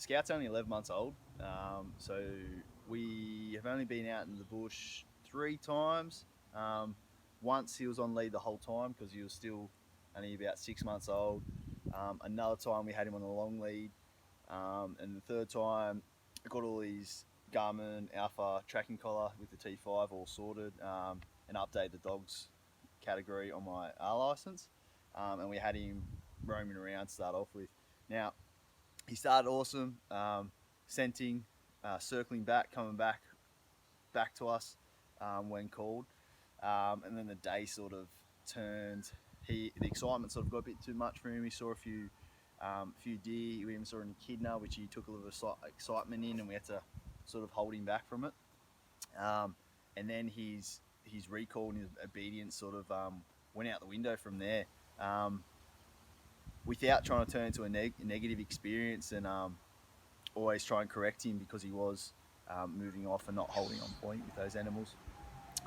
Scout's only 11 months old, so we have only been out in the bush 3 times. Once he was on lead the whole time because he was still only about 6 months old. Another time we had him on a long lead, and the third time I got all his Garmin Alpha tracking collar with the T5 all sorted, and updated the dogs category on my R license, and we had him roaming around to start off with. Now he started awesome, scenting, circling back, coming back to us when called, and then the day sort of turned. The excitement sort of got a bit too much for him. He saw a few deer. We even saw an echidna, which he took a little excitement in, and we had to sort of hold him back from it. And then his recall and his obedience sort of went out the window from there. Without trying to turn into a negative experience, and always try and correct him because he was moving off and not holding on point with those animals.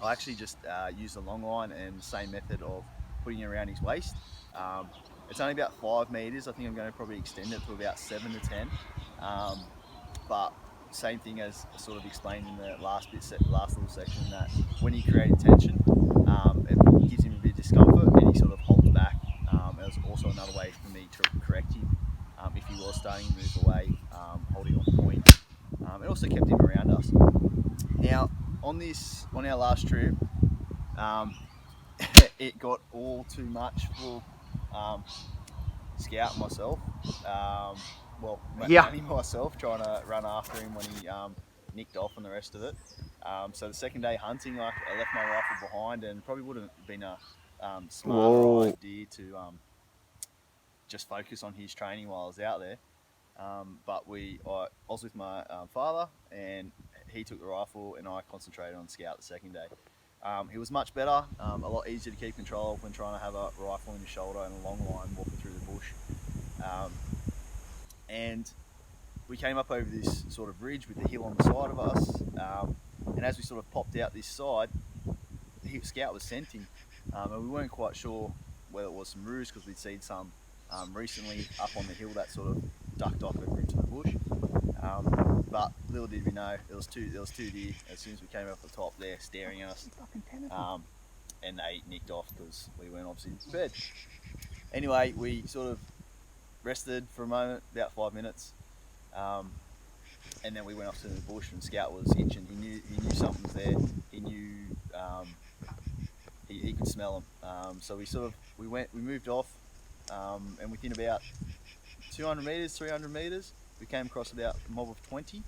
I actually just used a long line and the same method of putting it around his waist. It's only about 5 meters. I think I'm going to probably extend it to about 7 to 10. But same thing as sort of explained in the last little section, that when he created tension, it gives him a bit of discomfort and he sort of holds back. It was also another way for me to correct him if he was starting to move away, holding on point. It also kept him around us. Now, on our last trip, it got all too much for Scout and myself. Mainly myself, trying to run after him when he nicked off and the rest of it. So the second day hunting, I left my rifle behind, and probably would have been a smarter idea to just focus on his training while I was out there. But I was with my father, and he took the rifle, and I concentrated on Scout the second day. He was much better, a lot easier to keep control of when trying to have a rifle in your shoulder and a long line walking through the bush. And we came up over this sort of ridge with the hill on the side of us, and as we sort of popped out this side, Scout was scenting, and we weren't quite sure whether it was some roos because we'd seen some recently up on the hill that sort of ducked off over into the bush. But little did we know, there was two deer as soon as we came up the top there staring at us, and they nicked off because we weren't obviously prepared. Anyway, we sort of rested for a moment, about 5 minutes, and then we went off to the bush, and Scout was itching. He knew something was there. He knew he could smell them. So we moved off, and within about 200 meters, 300 meters, we came across about a mob of 20.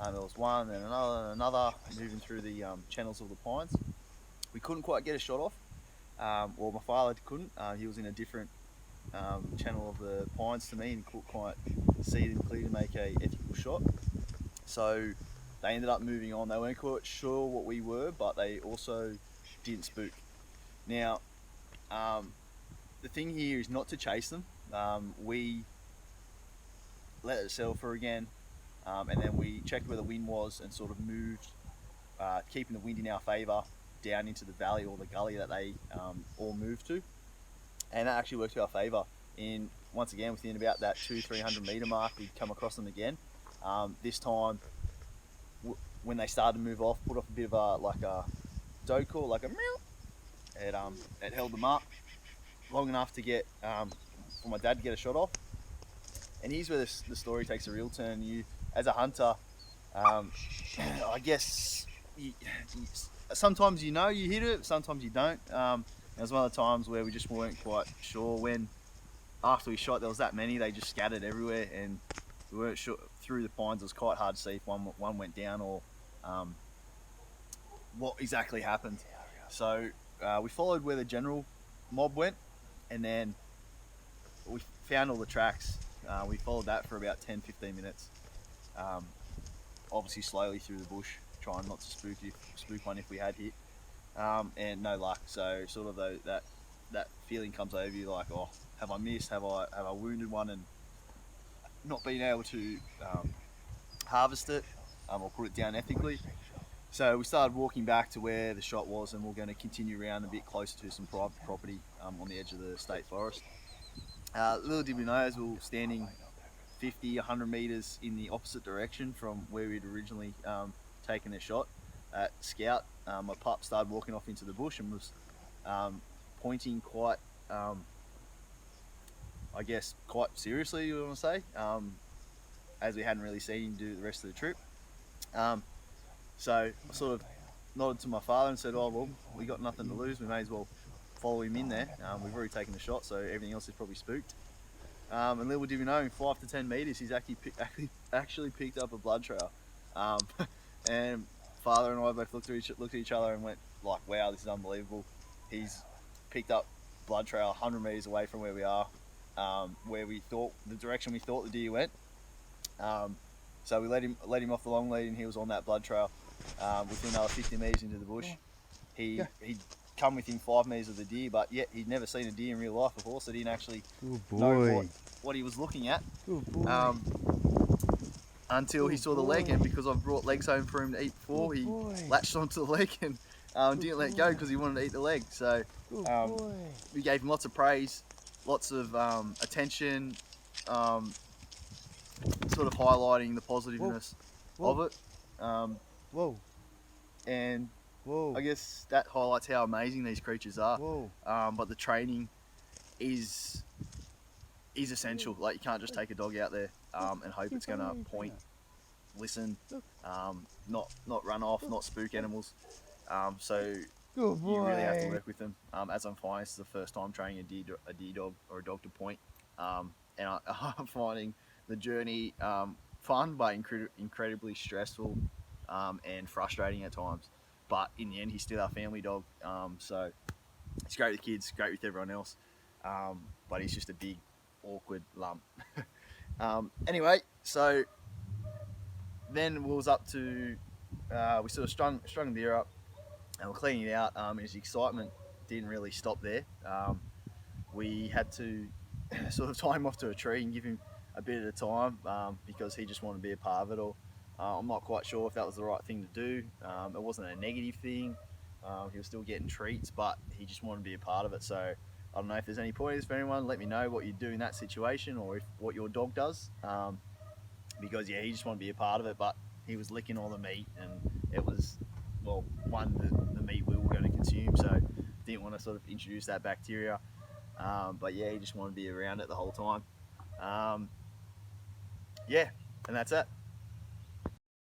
There was one and another moving through the channels of the pines. We couldn't quite get a shot off. Well, my father couldn't. He was in a different channel of the pines to me and couldn't quite see them clear to make a ethical shot. So they ended up moving on. They weren't quite sure what we were, but they also didn't spook. Now, the thing here is not to chase them. We let it settle for again, and then we checked where the wind was and sort of moved, keeping the wind in our favour, down into the valley or the gully that they all moved to, and that actually worked to our favour. Once again, within about that 200-300 metre mark, we come across them again. This time, when they started to move off, put off a bit of a doe call, like a meow. It held them up long enough to get for my dad to get a shot off. And here's where the story takes a real turn. You, as a hunter, I guess sometimes you hit it, sometimes you don't. It was one of the times where we just weren't quite sure. When after we shot, there was that many, they just scattered everywhere, and we weren't sure. Through the pines, it was quite hard to see if one went down or what exactly happened. So we followed where the general mob went, and then we found all the tracks. We followed that for about 10-15 minutes, obviously slowly through the bush, trying not to spook one if we had hit, and no luck. So sort of that feeling comes over you, like, oh, have I missed? Have I wounded one and not being able to harvest it or put it down ethically? So we started walking back to where the shot was, and we're going to continue around a bit closer to some private property on the edge of the state forest. Little did we know, as we were standing 50, 100 meters in the opposite direction from where we'd originally taken a shot at scout. My pup started walking off into the bush and was pointing quite, I guess, quite seriously, you want to say, as we hadn't really seen him do the rest of the trip. So I sort of nodded to my father and said, "Oh well, we got nothing to lose. We may as well follow him in there. We've already taken the shot, so everything else is probably spooked." And little did we know, in 5 to 10 meters, he's actually picked up a blood trail. And father and I both looked at each other and went like, "Wow, this is unbelievable." He's picked up blood trail 100 meters away from where we are, where we thought the direction we thought the deer went. So we let him off the long lead, and he was on that blood trail. Within another 50 meters into the bush, he'd come within 5 meters of the deer, but yet he'd never seen a deer in real life before, so didn't actually know what he was looking at. Until he saw the leg, and because I've brought legs home for him to eat before, he latched onto the leg and didn't let go because he wanted to eat the leg. So we gave him lots of praise, lots of attention, sort of highlighting the positiveness of it. And I guess that highlights how amazing these creatures are. But the training is essential. Like, you can't just take a dog out there and hope it's going to point, listen, not run off, not spook animals. So you really have to work with them. As I'm finding, this is the first time training a deer dog or a dog to point, and I'm finding the journey fun but incredibly stressful and frustrating at times. But in the end, he's still our family dog. So it's great with the kids, great with everyone else. But he's just a big, awkward lump. Anyway, so then we was up to, we sort of strung the deer up and we're cleaning it out. His excitement didn't really stop there. We had to sort of tie him off to a tree and give him a bit at a time because he just wanted to be a part of it all. I'm not quite sure if that was the right thing to do. It wasn't a negative thing. He was still getting treats, but he just wanted to be a part of it. So I don't know if there's any pointers for anyone. Let me know what you do in that situation, or what your dog does. Because yeah, he just wanted to be a part of it, but he was licking all the meat, and it was, well, the meat we were going to consume, so didn't want to sort of introduce that bacteria. But yeah, he just wanted to be around it the whole time. Yeah, and that's it.